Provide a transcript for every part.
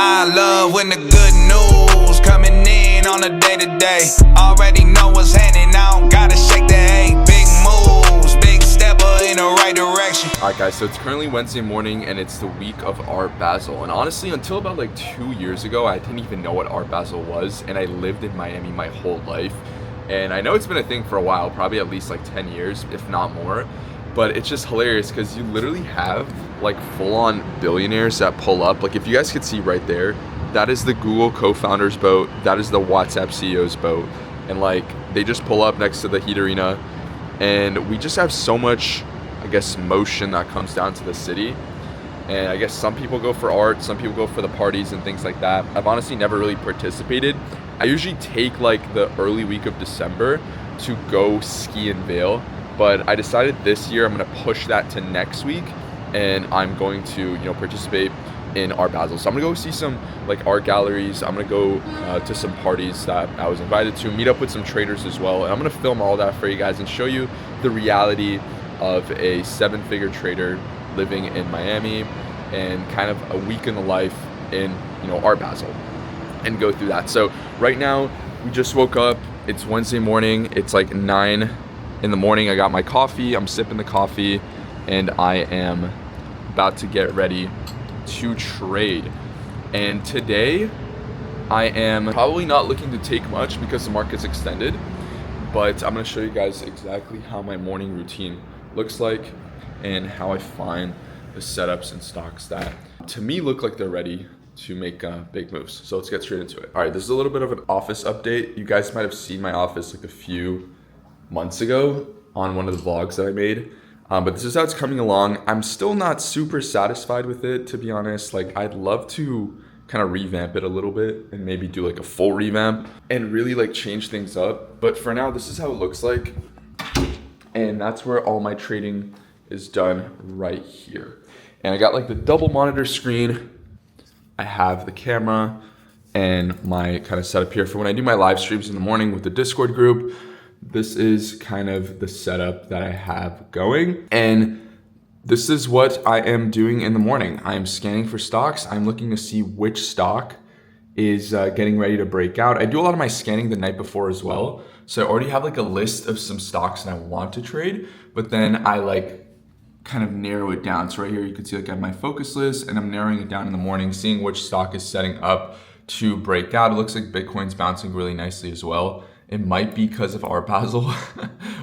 I love when the good news coming in on a day-to-day. Already know what's happening, I don't gotta shake the hay. Big moves, big stepper in the right direction. Alright guys, so it's currently Wednesday morning and it's the week of Art Basel. And honestly, until about like 2 years ago, I didn't even know what Art Basel was, and I lived in Miami my whole life. And I know it's been a thing for a while, probably at least like 10 years, if not more. But it's just hilarious because you literally have like full-on billionaires that pull up. Like if you guys could see right there, that is the Google co-founder's boat, that is the WhatsApp CEO's boat, and like they just pull up next to the Heat Arena, and we just have so much, I guess, motion that comes down to the city. And I guess some people go for art, some people go for the parties and things like that. I've honestly never really participated. I usually take like the early week of December to go ski in Vail, but I decided this year I'm gonna push that to next week, and I'm going to, participate in Art Basel. So I'm gonna go see some like art galleries. I'm gonna go to some parties that I was invited to, meet up with some traders as well, and I'm gonna film all that for you guys and show you the reality of a 7-figure trader living in Miami and kind of a week in the life in Art Basel, and go through that. So right now we just woke up. It's Wednesday morning. It's like 9 in the morning. I got my coffee. I'm sipping the coffee, and I am about to get ready to trade. And today I am probably not looking to take much because the market's extended, but I'm going to show you guys exactly how my morning routine looks like and how I find the setups and stocks that to me look like they're ready to make big moves. So let's get straight into it. All right, this is a little bit of an office update. You guys might have seen my office like a few months ago on one of the vlogs that I made, but this is how it's coming along. I'm still not super satisfied with it, to be honest. Like I'd love to kind of revamp it a little bit and maybe do like a full revamp and really like change things up. But for now, this is how it looks like. And that's where all my trading is done right here. And I got like the double monitor screen. I have the camera and my kind of setup here for when I do my live streams in the morning with the Discord group. This is kind of the setup that I have going. And this is what I am doing in the morning. I'm scanning for stocks. I'm looking to see which stock is getting ready to break out. I do a lot of my scanning the night before as well. So I already have like a list of some stocks that I want to trade, but then I like kind of narrow it down. So right here, you can see like I have my focus list, and I'm narrowing it down in the morning, seeing which stock is setting up to break out. It looks like Bitcoin's bouncing really nicely as well. It might be because of Art Basel.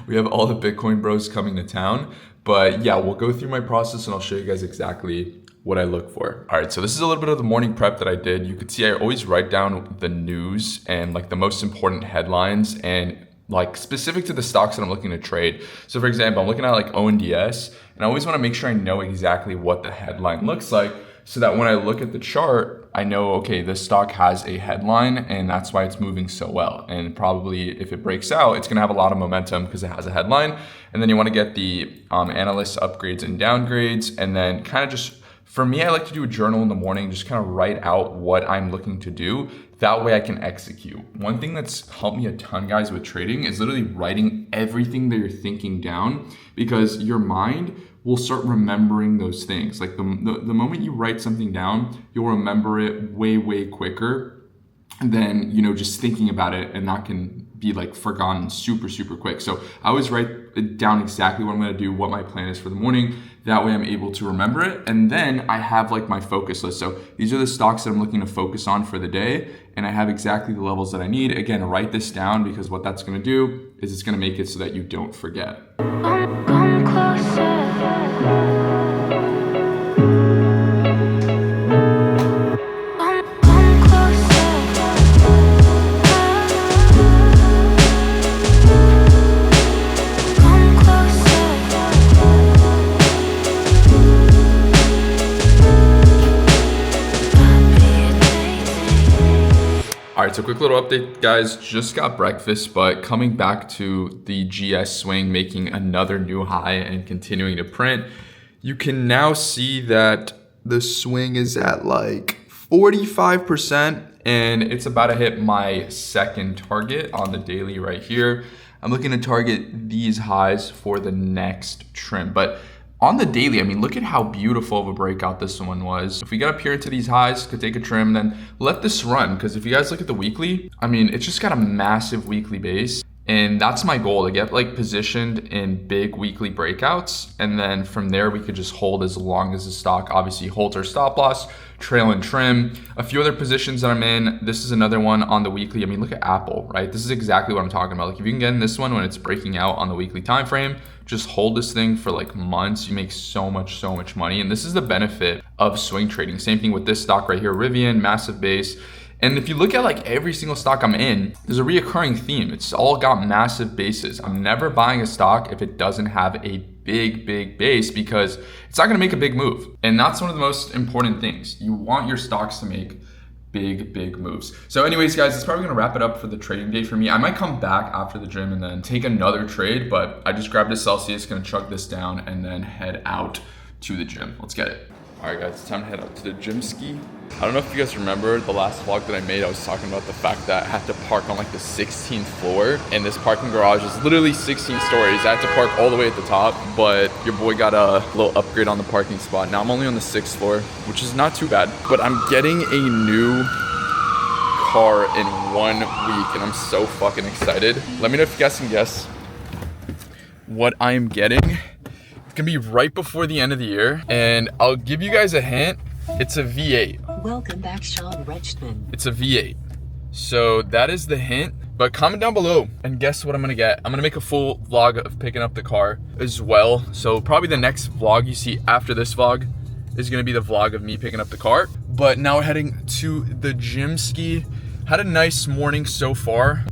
We have all the Bitcoin bros coming to town, but yeah, we'll go through my process and I'll show you guys exactly what I look for. All right, so this is a little bit of the morning prep that I did. You could see I always write down the news and like the most important headlines and like specific to the stocks that I'm looking to trade. So for example, I'm looking at like ONDS, and I always want to make sure I know exactly what the headline looks like so that when I look at the chart, I know, okay, this stock has a headline and that's why it's moving so well. And probably if it breaks out, it's gonna have a lot of momentum because it has a headline. And then you wanna get the analyst upgrades and downgrades, and then kind of just, for me, I like to do a journal in the morning, just kind of write out what I'm looking to do. That way I can execute. One thing that's helped me a ton, guys, with trading is literally writing everything that you're thinking down, because your mind will start remembering those things. Like the moment you write something down, you'll remember it way, way quicker than, just thinking about it, and that can be like forgotten super, super quick. So I always write down exactly what I'm gonna do, what my plan is for the morning. That way I'm able to remember it. And then I have like my focus list. So these are the stocks that I'm looking to focus on for the day. And I have exactly the levels that I need. Again, write this down, because what that's gonna do is it's gonna make it so that you don't forget. Come closer. All right, so quick little update, guys. Just got breakfast, but coming back to the GS swing, making another new high and continuing to print. You can now see that the swing is at like 45%, and it's about to hit my second target on the daily right here. I'm looking to target these highs for the next trim, but on the daily, I mean, look at how beautiful of a breakout this one was. If we get up here to these highs, could take a trim, then let this run. Because if you guys look at the weekly, I mean, it's just got a massive weekly base. And that's my goal, to get like positioned in big weekly breakouts. And then from there, we could just hold as long as the stock obviously holds our stop loss, trail and trim. A few other positions that I'm in, this is another one on the weekly. I mean, look at Apple, right? This is exactly what I'm talking about. Like if you can get in this one when it's breaking out on the weekly time frame, just hold this thing for like months. You make so much money. And this is the benefit of swing trading. Same thing with this stock right here, Rivian, massive base. And if you look at like every single stock I'm in, there's a reoccurring theme. It's all got massive bases. I'm never buying a stock if it doesn't have a big base, because it's not gonna make a big move. And that's one of the most important things. You want your stocks to make big moves. So anyways, guys, it's probably gonna wrap it up for the trading day for me. I might come back after the gym and then take another trade, but I just grabbed a Celsius, gonna chug this down and then head out to the gym. Let's get it. All right, guys, it's time to head out to the gym ski. I don't know if you guys remember the last vlog that I made. I was talking about the fact that I had to park on like the 16th floor, and this parking garage is literally 16 stories. I had to park all the way at the top, but your boy got a little upgrade on the parking spot. Now I'm only on the 6th floor, which is not too bad, but I'm getting a new car in 1 week, and I'm so fucking excited. Let me know if you guys can guess what I am getting. It's gonna be right before the end of the year, and I'll give you guys a hint. It's a V8. Welcome back, Sean Rechtman. It's a V8. So that is the hint, but comment down below and guess what I'm gonna get. I'm gonna make a full vlog of picking up the car as well. So probably the next vlog you see after this vlog is gonna be the vlog of me picking up the car. But now we're heading to the gym ski. Had a nice morning so far.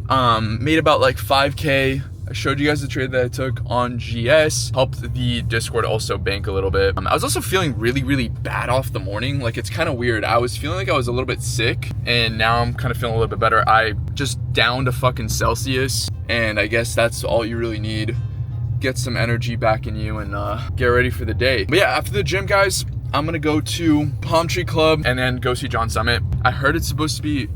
Made about like 5K. I showed you guys the trade that I took on GS, helped the Discord also bank a little bit. I was also feeling really bad off the morning. Like, it's kind of weird. I was feeling like I was a little bit sick, and now I'm kind of feeling a little bit better. I just downed a fucking Celsius, and I guess that's all you really need. Get some energy back in you and get ready for the day. But yeah, after the gym, guys, I'm gonna go to Palm Tree Club and then go see John Summit. I heard it's supposed to be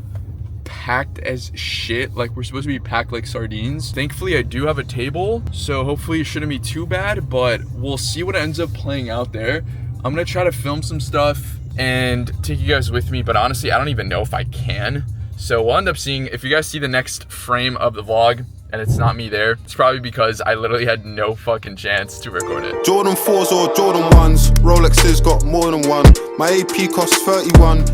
packed as shit. Like, we're supposed to be packed like sardines. Thankfully, I do have a table, so hopefully it shouldn't be too bad, but we'll see what ends up playing out there. I'm gonna try to film some stuff and take you guys with me, but honestly, I don't even know if I can. So we'll end up seeing. If you guys see the next frame of the vlog and it's not me there, it's probably because I literally had no fucking chance to record it. Jordan 4s or Jordan 1s, Rolexes got more than one. My AP costs 31.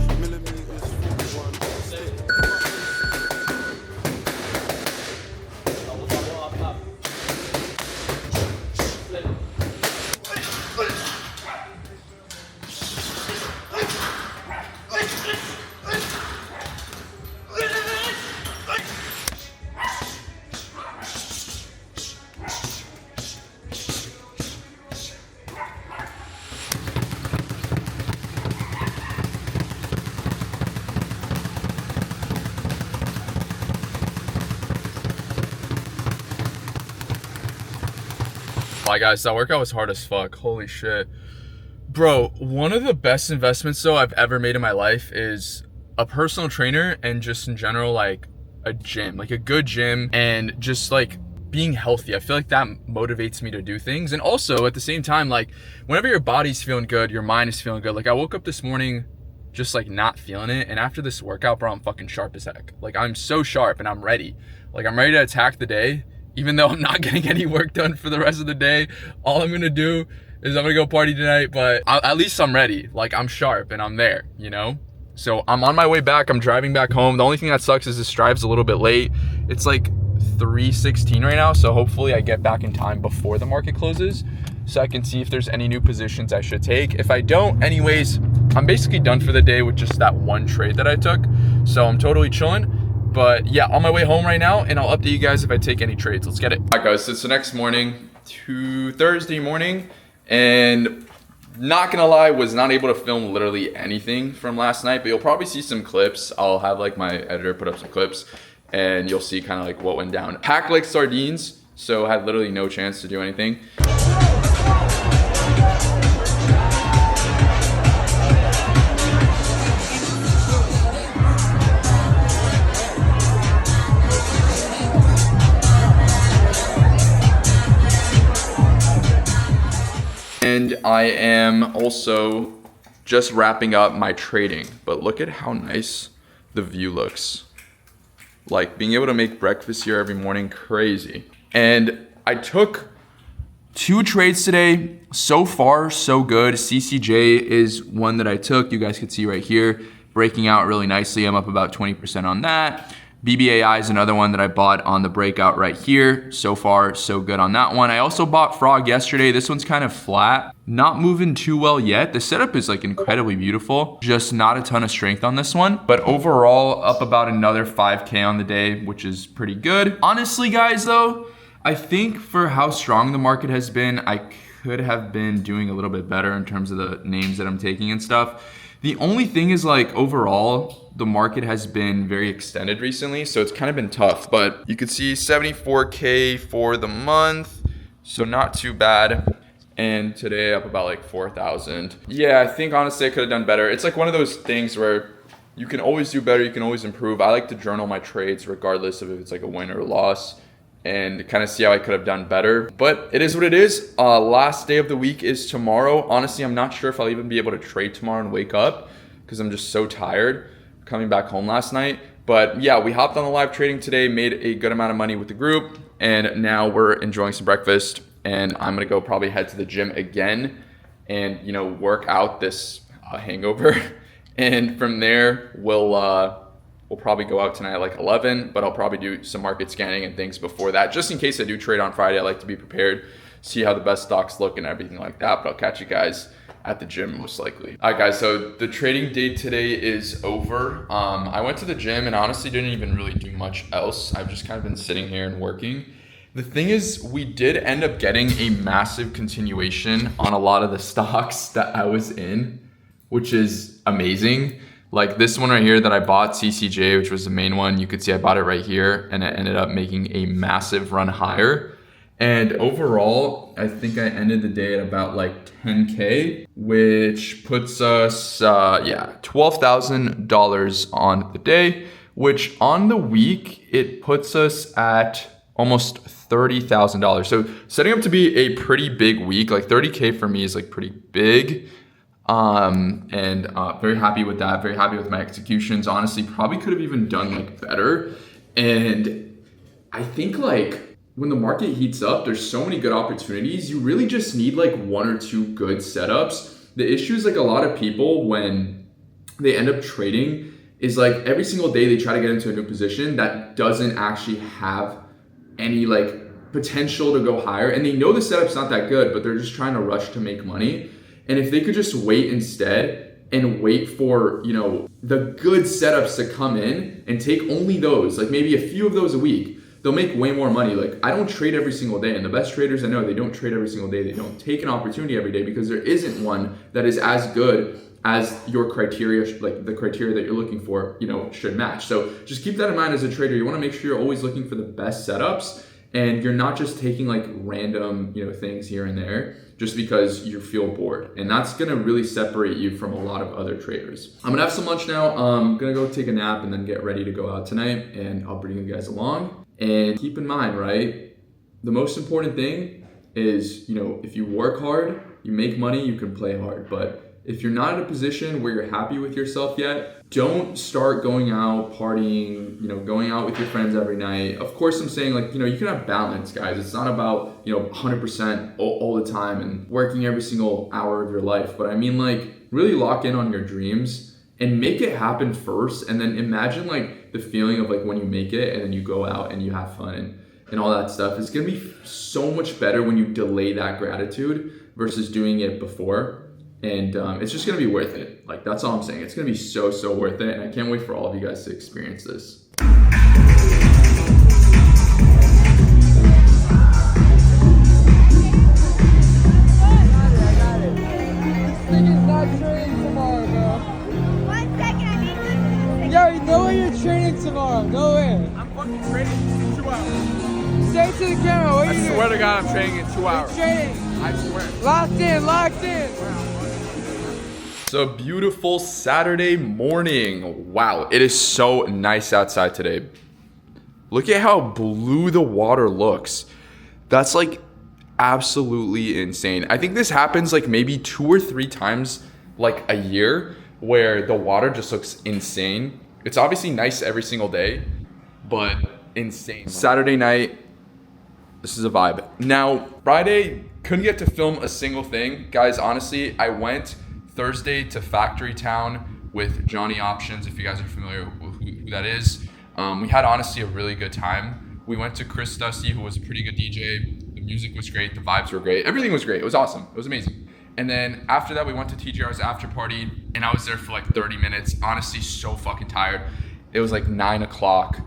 Bye guys, that workout was hard as fuck. Holy shit. Bro, one of the best investments though I've ever made in my life is a personal trainer, and just in general, like a gym, like a good gym, and just like being healthy. I feel like that motivates me to do things. And also at the same time, like whenever your body's feeling good, your mind is feeling good. Like I woke up this morning just like not feeling it, and after this workout, bro, I'm fucking sharp as heck. Like I'm so sharp and I'm ready. Like I'm ready to attack the day. Even though I'm not getting any work done for the rest of the day, all I'm gonna do is I'm gonna go party tonight, but at least I'm ready. Like I'm sharp and I'm there, you know? So I'm on my way back. I'm driving back home. The only thing that sucks is this drive's a little bit late. It's like 3:16 right now, so hopefully I get back in time before the market closes so I can see if there's any new positions I should take. If I don't, anyways, I'm basically done for the day with just that one trade that I took. So I'm totally chilling. But yeah, on my way home right now, and I'll update you guys if I take any trades. Let's get it. All right, guys, so it's the next morning, Thursday morning, and not gonna lie, was not able to film literally anything from last night, but you'll probably see some clips. I'll have like my editor put up some clips, and you'll see kind of like what went down. Packed like sardines, so had literally no chance to do anything. And I am also just wrapping up my trading. But look at how nice the view looks. Like being able to make breakfast here every morning, crazy. And I took 2 trades today. So far, so good. CCJ is one that I took. You guys can see right here, breaking out really nicely. I'm up about 20% on that. BBAI is another one that I bought on the breakout right here. So far, so good on that one. I also bought Frog yesterday. This one's kind of flat, not moving too well yet. The setup is like incredibly beautiful, just not a ton of strength on this one. But overall, up about another 5K on the day, which is pretty good. Honestly, guys, though, I think for how strong the market has been, I could have been doing a little bit better in terms of the names that I'm taking and stuff. The only thing is like overall, the market has been very extended recently, so it's kind of been tough. But you could see 74K for the month, so not too bad. And today up about like 4,000. Yeah, I think honestly I could have done better. It's like one of those things where you can always do better, you can always improve. I like to journal my trades regardless of if it's like a win or a loss, and kind of see how I could have done better. But it is what it is. Last day of the week is tomorrow. Honestly, I'm not sure if I'll even be able to trade tomorrow and wake up because I'm just so tired coming back home last night. But yeah, we hopped on the live trading today, made a good amount of money with the group, and now we're enjoying some breakfast. And I'm gonna go probably head to the gym again and, you know, work out this hangover. And from there, we'll probably go out tonight at like 11, but I'll probably do some market scanning and things before that. Just in case I do trade on Friday, I like to be prepared, see how the best stocks look and everything like that. But I'll catch you guys at the gym most likely. All right, guys, so the trading day today is over. I went to the gym and honestly didn't even really do much else. I've just kind of been sitting here and working. The thing is, we did end up getting a massive continuation on a lot of the stocks that I was in, which is amazing. Like this one right here that I bought, CCJ, which was the main one. You could see I bought it right here and it ended up making a massive run higher. And overall, I think I ended the day at about like 10K, which puts us, $12,000 on the day, which on the week, it puts us at almost $30,000. So setting up to be a pretty big week, like 30K for me is like pretty big. Very happy with that. Very happy with my executions. Honestly, probably could have even done like better. And I think like when the market heats up, there's so many good opportunities. You really just need like 1 or 2 good setups. The issue is like a lot of people when they end up trading is like every single day they try to get into a new position that doesn't actually have any like potential to go higher. And they know the setup's not that good, but they're just trying to rush to make money. And if they could just wait instead and wait for, you know, the good setups to come in and take only those, like maybe a few of those a week, they'll make way more money. Like I don't trade every single day, and the best traders I know, they don't trade every single day. They don't take an opportunity every day because there isn't one that is as good as your criteria, like the criteria that you're looking for, you know, should match. So just keep that in mind as a trader. You want to make sure you're always looking for the best setups and you're not just taking like random, you know, things here and there just because you feel bored. And that's gonna really separate you from a lot of other traders. I'm gonna have some lunch now. I'm gonna go take a nap and then get ready to go out tonight, and I'll bring you guys along. And keep in mind, right, the most important thing is, you know, if you work hard, you make money, you can play hard. But if you're not in a position where you're happy with yourself yet, don't start going out partying, you know, going out with your friends every night. Of course, I'm saying like, you know, you can have balance, guys. It's not about, you know, 100% all the time and working every single hour of your life. But I mean like really lock in on your dreams and make it happen first. And then imagine like the feeling of like when you make it and then you go out and you have fun and all that stuff. It's gonna be so much better when you delay that gratitude versus doing it before. And it's just gonna be worth it. Like that's all I'm saying. It's gonna be so worth it, and I can't wait for all of you guys to experience this. Yo, no way you're training tomorrow. No way. I'm fucking training in 2 hours. Say it to the camera. What are you I doing? swear to God, I'm training in 2 hours. You're training. I swear. Locked in. It's a beautiful Saturday morning. Wow, it is so nice outside today. Look at how blue the water looks. That's like absolutely insane. I think this happens like maybe 2 or 3 times like a year where the water just looks insane. It's obviously nice every single day, but insane. Saturday night, this is a vibe. Now, Friday, couldn't get to film a single thing. Guys, honestly, I went Thursday to Factory Town with Johnny Options, if you guys are familiar with who that is. We had honestly a really good time. We went to Chris Dusty, who was a pretty good DJ. The music was great, the vibes were great. Everything was great, it was awesome, it was amazing. And then after that, we went to TGR's after party, and I was there for like 30 minutes. Honestly, so fucking tired. It was like 9 o'clock,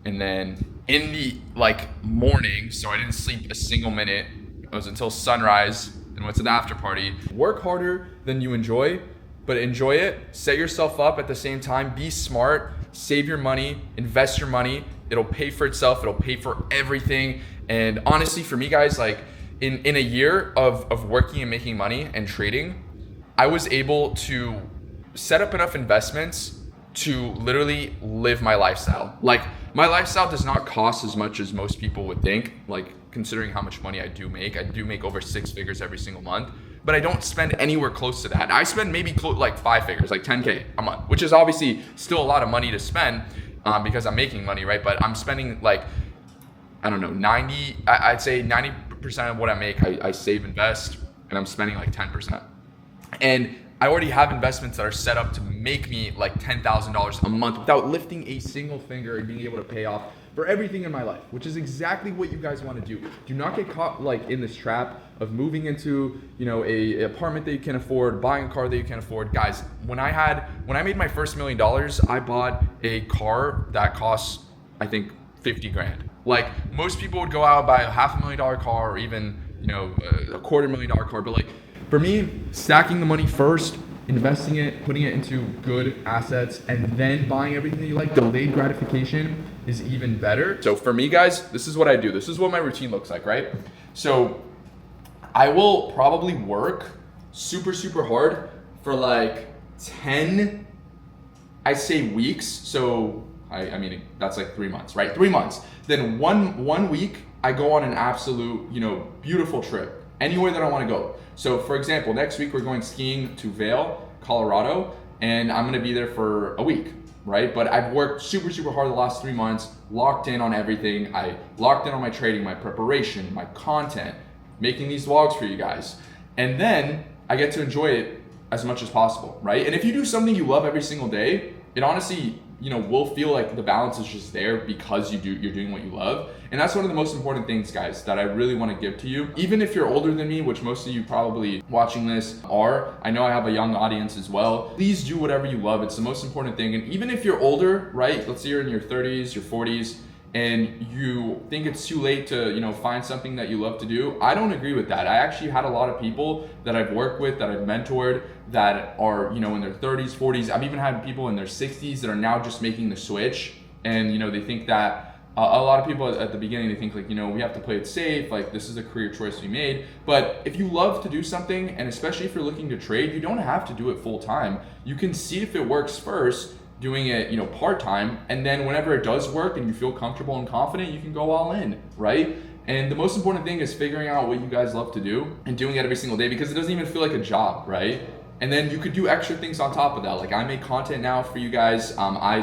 and then in the like morning, so I didn't sleep a single minute. It was until sunrise, then went to the after party. Work harder than you enjoy, but enjoy it. Set yourself up at the same time. Be smart, save your money, invest your money. It'll pay for itself. It'll pay for everything. And honestly, for me, guys, like in a year of working and making money and trading, I was able to set up enough investments to literally live my lifestyle. Like, my lifestyle does not cost as much as most people would think, like considering how much money I do make over 6 figures every single month, but I don't spend anywhere close to that. I spend maybe like 5 figures, like 10K a month, which is obviously still a lot of money to spend because I'm making money, right? But I'm spending like, I don't know, I'd say 90% of what I make, I save, invest, and I'm spending like 10%. And I already have investments that are set up to make me like $10,000 a month without lifting a single finger and being able to pay off for everything in my life, which is exactly what you guys want to do. Do not get caught like in this trap of moving into, you know, a apartment that you can afford, buying a car that you can afford. Guys, when I made my first $1 million, I bought a car that costs, I think, 50 grand. Like, most people would go out and buy a $500,000 car or even, you know, a $250,000 car, but like, for me, stacking the money first, investing it, putting it into good assets, and then buying everything that you like, delayed gratification is even better. So for me, guys, this is what I do. This is what my routine looks like, right? So I will probably work super, super hard for like 10, I say weeks. So I mean, that's like 3 months, right? 3 months. Then one week, I go on an absolute, you know, beautiful trip, anywhere that I want to go. So for example, next week we're going skiing to Vail, Colorado, and I'm gonna be there for a week, right? But I've worked super, super hard the last 3 months, locked in on everything. I locked in on my trading, my preparation, my content, making these vlogs for you guys. And then I get to enjoy it as much as possible, right? And if you do something you love every single day, it honestly, you know, will feel like the balance is just there because you're doing what you love. And that's one of the most important things, guys, that I really want to give to you. Even if you're older than me, which most of you probably watching this are, I know I have a young audience as well. Please do whatever you love. It's the most important thing. And even if you're older, right? Let's say you're in your 30s, your 40s, and you think it's too late to, you know, find something that you love to do. I don't agree with that. I actually had a lot of people that I've worked with, that I've mentored, that are, you know, in their 30s, 40s. I've even had people in their 60s that are now just making the switch. And, you know, they think that a lot of people at the beginning, they think like, you know, we have to play it safe. Like, this is a career choice we made. But if you love to do something, and especially if you're looking to trade, you don't have to do it full time. You can see if it works first, doing it, you know, part-time, and then whenever it does work and you feel comfortable and confident, you can go all in, right? And the most important thing is figuring out what you guys love to do and doing it every single day, because it doesn't even feel like a job, right? And then you could do extra things on top of that. Like, I make content now for you guys. I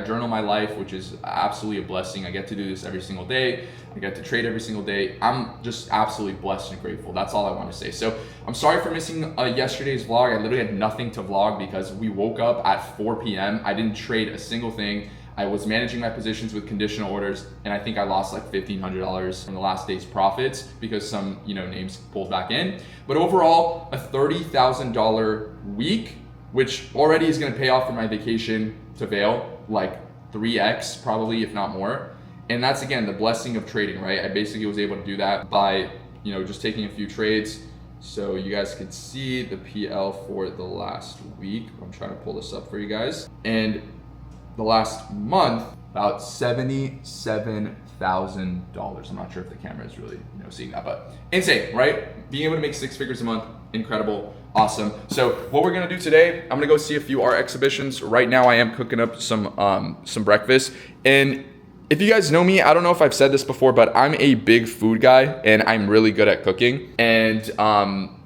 journal my life, which is absolutely a blessing. I get to do this every single day. I get to trade every single day. I'm just absolutely blessed and grateful. That's all I want to say. So I'm sorry for missing yesterday's vlog. I literally had nothing to vlog because we woke up at 4 p.m. I didn't trade a single thing. I was managing my positions with conditional orders, and I think I lost like $1,500 from the last day's profits because some, you know, names pulled back in. But overall, a $30,000 week, which already is going to pay off for my vacation to Vail, like 3x probably, if not more. And that's, again, the blessing of trading, right? I basically was able to do that by, you know, just taking a few trades. So you guys can see the PL for the last week. I'm trying to pull this up for you guys. And the last month, about $77,000. I'm not sure if the camera is really, you know, seeing that, but insane, right? Being able to make 6 figures a month, incredible, awesome. So what we're gonna do today, I'm gonna go see a few art exhibitions. Right now, I am cooking up some breakfast, and If you guys know me, I don't know if I've said this before, but I'm a big food guy and I'm really good at cooking and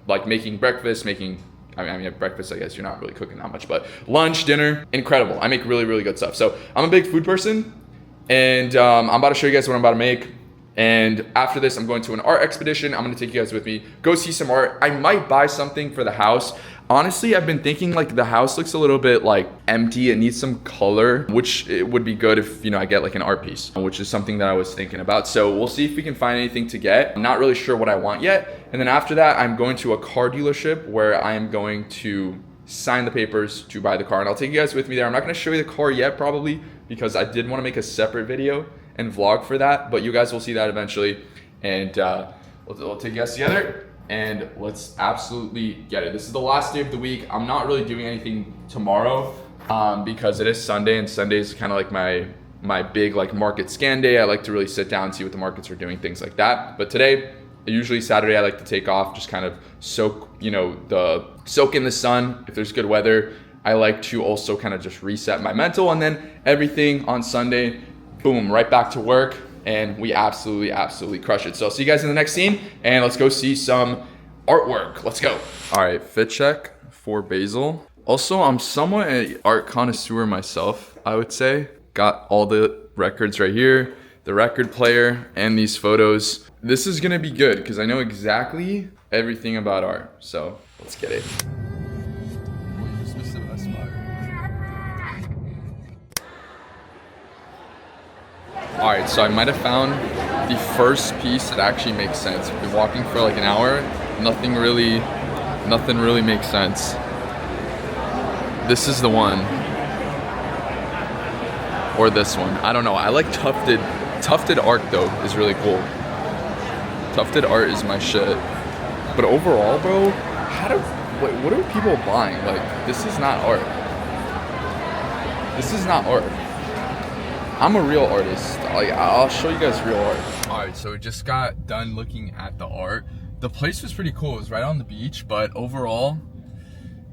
like making breakfast, I mean, at breakfast, I guess you're not really cooking that much, but lunch, dinner, incredible. I make really, really good stuff. So I'm a big food person, and I'm about to show you guys what I'm about to make. And after this, I'm going to an art expedition. I'm gonna take you guys with me, go see some art. I might buy something for the house. Honestly, I've been thinking like the house looks a little bit like empty. It needs some color, which it would be good if, you know, I get like an art piece, which is something that I was thinking about. So we'll see if we can find anything to get. I'm not really sure what I want yet. And then after that, I'm going to a car dealership where I am going to sign the papers to buy the car. And I'll take you guys with me there. I'm not gonna show you the car yet probably because I did wanna make a separate video and vlog for that, but you guys will see that eventually. And we'll take you guys together. And let's absolutely get it. This is the last day of the week. I'm not really doing anything tomorrow because it is Sunday, and Sunday is kind of like my big like market scan day. I like to really sit down and see what the markets are doing, things like that. But today, usually Saturday, I like to take off, just kind of soak in the sun. If there's good weather, I like to also kind of just reset my mental, and then everything on Sunday, boom, right back to work. And we absolutely crush it. So I'll see you guys in the next scene, and let's go see some artwork. Let's go. All right, fit check for Basel. Also, I'm somewhat an art connoisseur myself, I would say. Got all the records right here, the record player, and these photos. This is gonna be good because I know exactly everything about art. So let's get it. All right, so I might have found the first piece that actually makes sense. We've been walking for like an hour. Nothing really makes sense. This is the one. Or this one. I don't know. I like tufted. Tufted art though is really cool. Tufted art is my shit. But overall, bro, what are people buying? Like, this is not art. This is not art. I'm a real artist. Like, I'll show you guys real art. All right, so we just got done looking at the art. The place was pretty cool. It was right on the beach, but overall,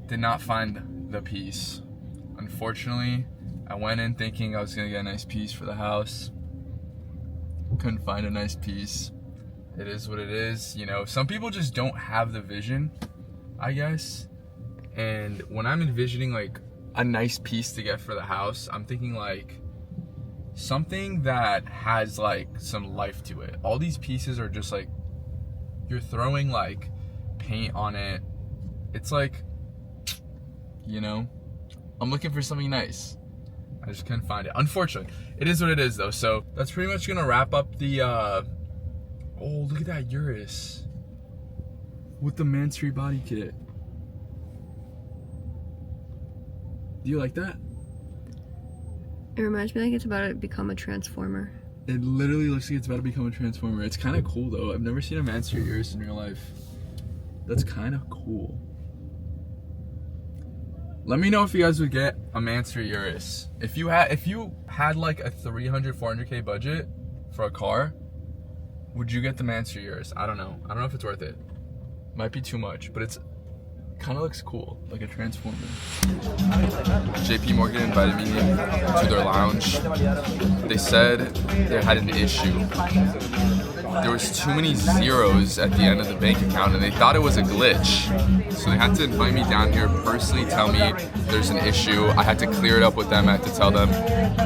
did not find the piece. Unfortunately, I went in thinking I was gonna get a nice piece for the house. Couldn't find a nice piece. It is what it is. You know, some people just don't have the vision, I guess. And when I'm envisioning like a nice piece to get for the house, I'm thinking like, something that has like some life to it. All these pieces are just like, you're throwing like paint on it. It's like, you know, I'm looking for something nice. I just couldn't find it. Unfortunately, it is what it is though. So that's pretty much gonna wrap up the, oh, look at that Urus with the Mansory body kit. Do you like that? It reminds me like it's about to become a transformer. It literally looks like it's about to become a transformer. It's kind of cool though. I've never seen a Mansory Urus in real life. That's kind of cool. Let me know if you guys would get a Mansory Urus. If you had like a 300, 400K budget for a car, would you get the Mansory Urus? I don't know. I don't know if it's worth it. Might be too much, but it's kind of looks cool, like a transformer. JP Morgan invited me to their lounge. They said they had an issue. There was too many zeros at the end of the bank account and they thought it was a glitch. So they had to invite me down here, personally tell me there's an issue. I had to clear it up with them. I had to tell them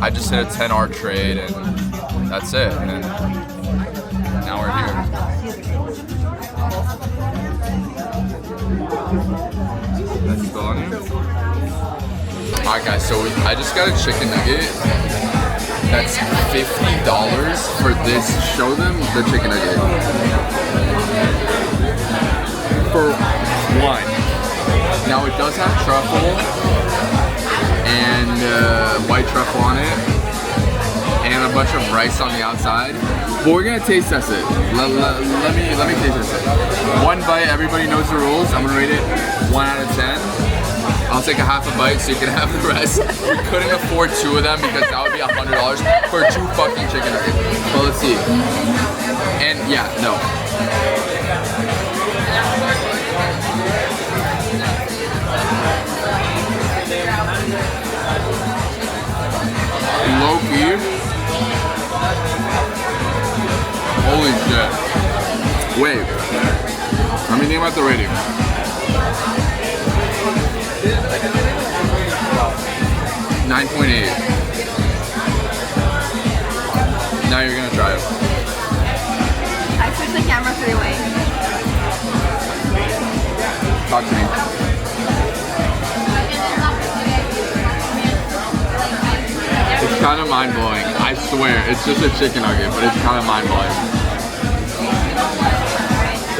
I just hit a 10R trade and that's it. And now we're here. That's still on you? Alright guys, so I just got a chicken nugget. That's $50 for this. Show them the chicken nugget. For one. Now it does have truffle and white truffle on it. And a bunch of rice on the outside. But we're gonna taste test it. Let me taste test it. One bite, everybody knows the rules. I'm gonna rate it 1 out of 10. I'll take a half a bite so you can have the rest. We couldn't afford 2 of them because that would be $100 for 2 fucking chicken nuggets. But let's see. And yeah, no. Low-key, about the rating. 9.8. Now you're gonna try it. I switched the camera 3-way. Talk to me. It's kind of mind-blowing. I swear, it's just a chicken nugget, but it's kind of mind-blowing.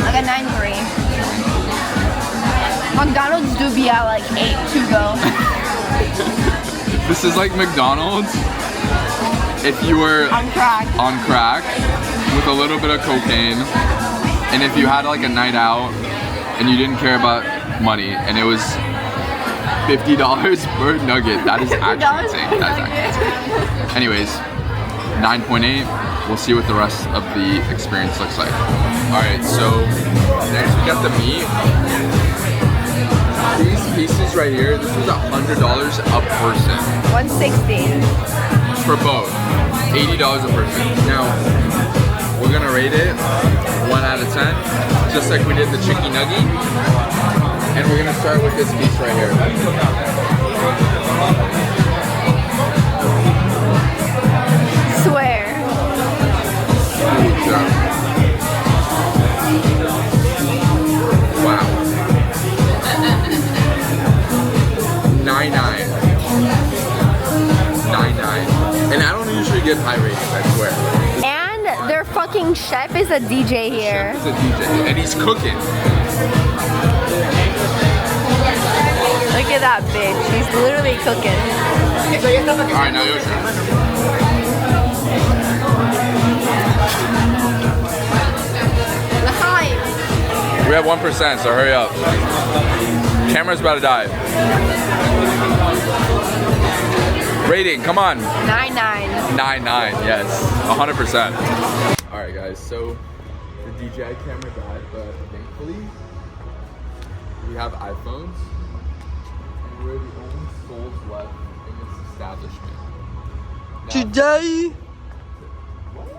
Like a 9.3. McDonald's do be at like 8 to go. This is like McDonald's if you were On crack. With a little bit of cocaine, and if you had like a night out and you didn't care about money and it was $50 per nugget. That is actually insane. That is actually insane. Anyways, 9.8. We'll see what the rest of the experience looks like. Alright, so next we got the meat. These pieces right here, this was $100 a person. 160. For both. $80 a person. Now, we're gonna rate it 1 out of 10, just like we did the chicken nugget. And we're gonna start with this piece right here. Swear. Wow. 9.9. 9.9. And I don't usually give high ratings, I swear. And their fucking chef is a DJ here. Chef is a DJ, and he's cooking. Look at that bitch. She's literally cooking. Alright, now your turn. The hype. We have 1%, so hurry up. Camera's about to die. Rating, come on. 9.9. 9.9, yes. 100%. Alright guys, so the DJI camera died, but thankfully we have iPhones. And we're the only souls left in this establishment. Now, Today. what?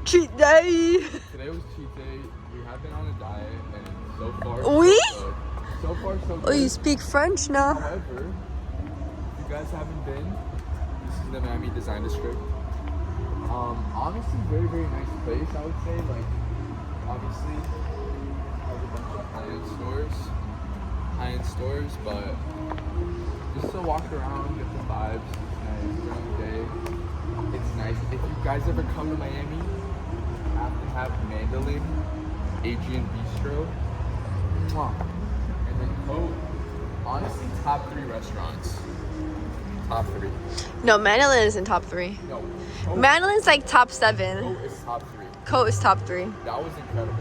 Cheat day. Today was cheat day. We have been on a diet, and so far, Oui? so far, so good. Oh, you speak French now? However, if you guys haven't been, this is the Miami Design District. Honestly, very, very nice place, I would say. Like, obviously, has a bunch of high-end stores, but just to walk around, get the vibes, it's nice during the day. It's nice. If you guys ever come to Miami, you have to have Mandolin, Adrian Bistro, and then Coke. Honestly, top 3 restaurants. Top 3. No, Mandolin is in top 3. No, Coke, Mandolin's like top 7. Coke is top 3. Coat is top 3. That was incredible.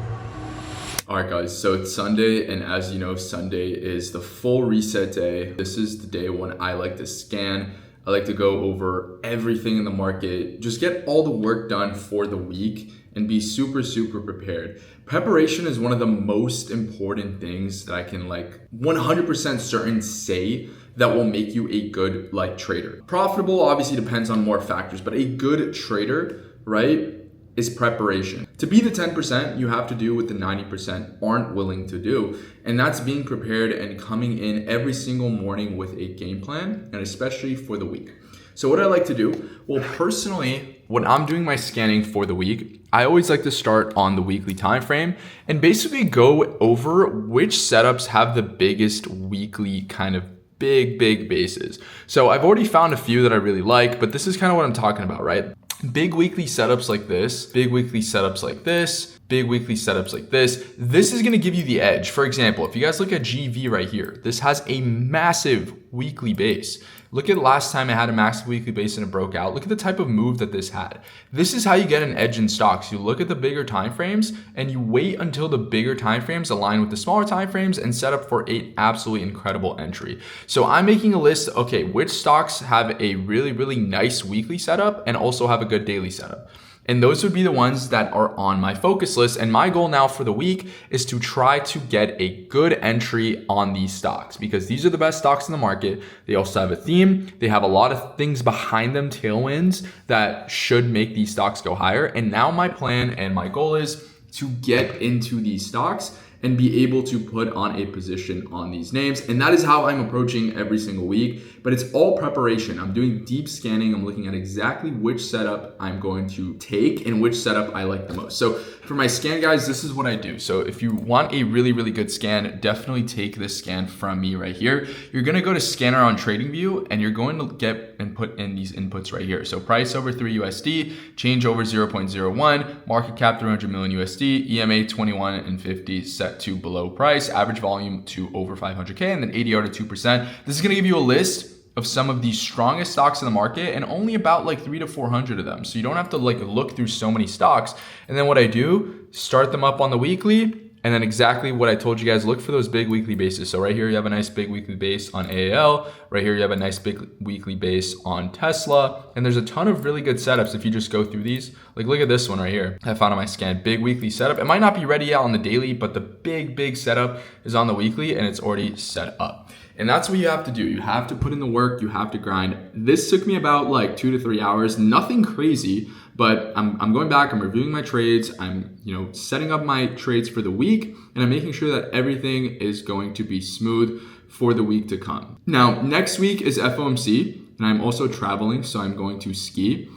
Alright guys, so it's Sunday, and as you know, Sunday is the full reset day. This is the day when I like to scan. I like to go over everything in the market, just get all the work done for the week and be super, super prepared. Preparation is one of the most important things that I can 100% certain say that will make you a good trader. Profitable obviously depends on more factors, but a good trader, right, is preparation. To be the 10%, you have to do what the 90% aren't willing to do. And that's being prepared and coming in every single morning with a game plan, and especially for the week. So what I like to do, well, personally, when I'm doing my scanning for the week, I always like to start on the weekly time frame and basically go over which setups have the biggest weekly kind of big bases. So I've already found a few that I really like, but this is kind of what I'm talking about, right? Big weekly setups like this, big weekly setups like this, big weekly setups like this. This is gonna give you the edge. For example, if you guys look at GV right here, this has a massive weekly base. Look at last time it had a massive weekly base and it broke out. Look at the type of move that this had. This is how you get an edge in stocks. You look at the bigger time frames and you wait until the bigger time frames align with the smaller time frames and set up for an absolutely incredible entry. So I'm making a list, okay, which stocks have a really nice weekly setup and also have a good daily setup. And those would be the ones that are on my focus list. And my goal now for the week is to try to get a good entry on these stocks because these are the best stocks in the market. They also have a theme. They have a lot of things behind them, tailwinds that should make these stocks go higher. And now my plan and my goal is to get into these stocks and be able to put on a position on these names. And that is how I'm approaching every single week, but it's all preparation. I'm doing deep scanning. I'm looking at exactly which setup I'm going to take and which setup I like the most. So for my scan, guys, this is what I do. So if you want a really, really good scan, definitely take this scan from me right here. You're gonna go to scanner on TradingView and you're going to get and put in these inputs right here. So price over 3 USD, change over 0.01, market cap 300 million USD, EMA 21 and 50 set to below price, average volume to over 500K, and then ADR to 2%. This is gonna give you a list of some of the strongest stocks in the market and only about like 300 to 400 of them. So you don't have to like look through so many stocks. And then what I do, start them up on the weekly, and then exactly what I told you guys, look for those big weekly bases. So right here, you have a nice big weekly base on AAL. Right here, you have a nice big weekly base on Tesla. And there's a ton of really good setups if you just go through these. Like look at this one right here. I found on my scan, big weekly setup. It might not be ready yet on the daily, but the big setup is on the weekly and it's already set up. And that's what you have to do. You have to put in the work, you have to grind. This took me about like 2 to 3 hours, nothing crazy, but I'm going back, I'm reviewing my trades, I'm setting up my trades for the week, and I'm making sure that everything is going to be smooth for the week to come. Now, next week is FOMC, and I'm also traveling, so I'm going to ski.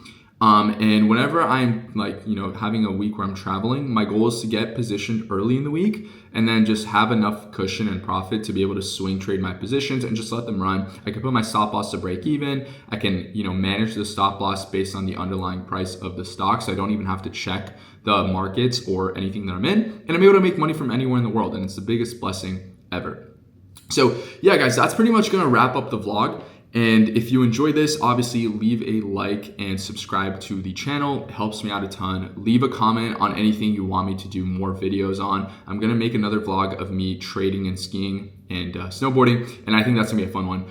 And whenever I'm having a week where I'm traveling, my goal is to get positioned early in the week and then just have enough cushion and profit to be able to swing trade my positions and just let them run. I can put my stop loss to break even. I can, manage the stop loss based on the underlying price of the stock. So I don't even have to check the markets or anything that I'm in. And I'm able to make money from anywhere in the world. And it's the biggest blessing ever. So yeah, guys, that's pretty much going to wrap up the vlog. And if you enjoy this, obviously leave a like and subscribe to the channel. It helps me out a ton. Leave a comment on anything you want me to do more videos on. I'm gonna make another vlog of me trading and skiing and snowboarding, and I think that's gonna be a fun one.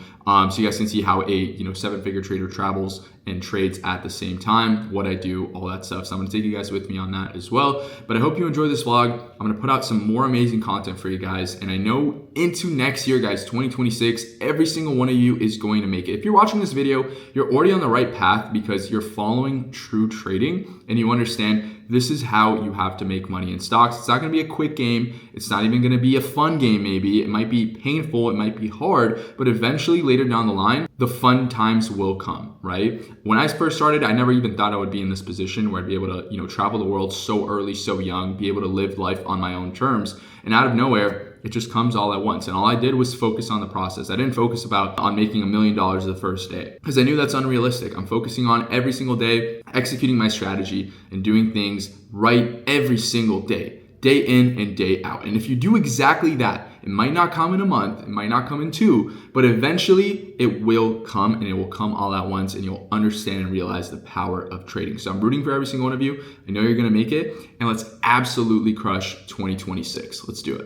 So you guys can see how a 7-figure trader travels and trades at the same time, what I do, all that stuff. So I'm gonna take you guys with me on that as well. But I hope you enjoy this vlog. I'm gonna put out some more amazing content for you guys. And I know into next year, guys, 2026, every single one of you is going to make it. If you're watching this video, you're already on the right path because you're following true trading and you understand this is how you have to make money in stocks. It's not gonna be a quick game. It's not even gonna be a fun game maybe. It might be painful, it might be hard, but eventually later down the line, the fun times will come, right? When I first started, I never even thought I would be in this position where I'd be able to, travel the world so early, so young, be able to live life on my own terms. And out of nowhere, it just comes all at once. And all I did was focus on the process. I didn't focus on making $1 million the first day because I knew that's unrealistic. I'm focusing on every single day, executing my strategy and doing things right every single day in and day out. And if you do exactly that, it might not come in a month, it might not come in 2, but eventually it will come, and it will come all at once, and you'll understand and realize the power of trading. So I'm rooting for every single one of you. I know you're gonna make it, and let's absolutely crush 2026. Let's do it.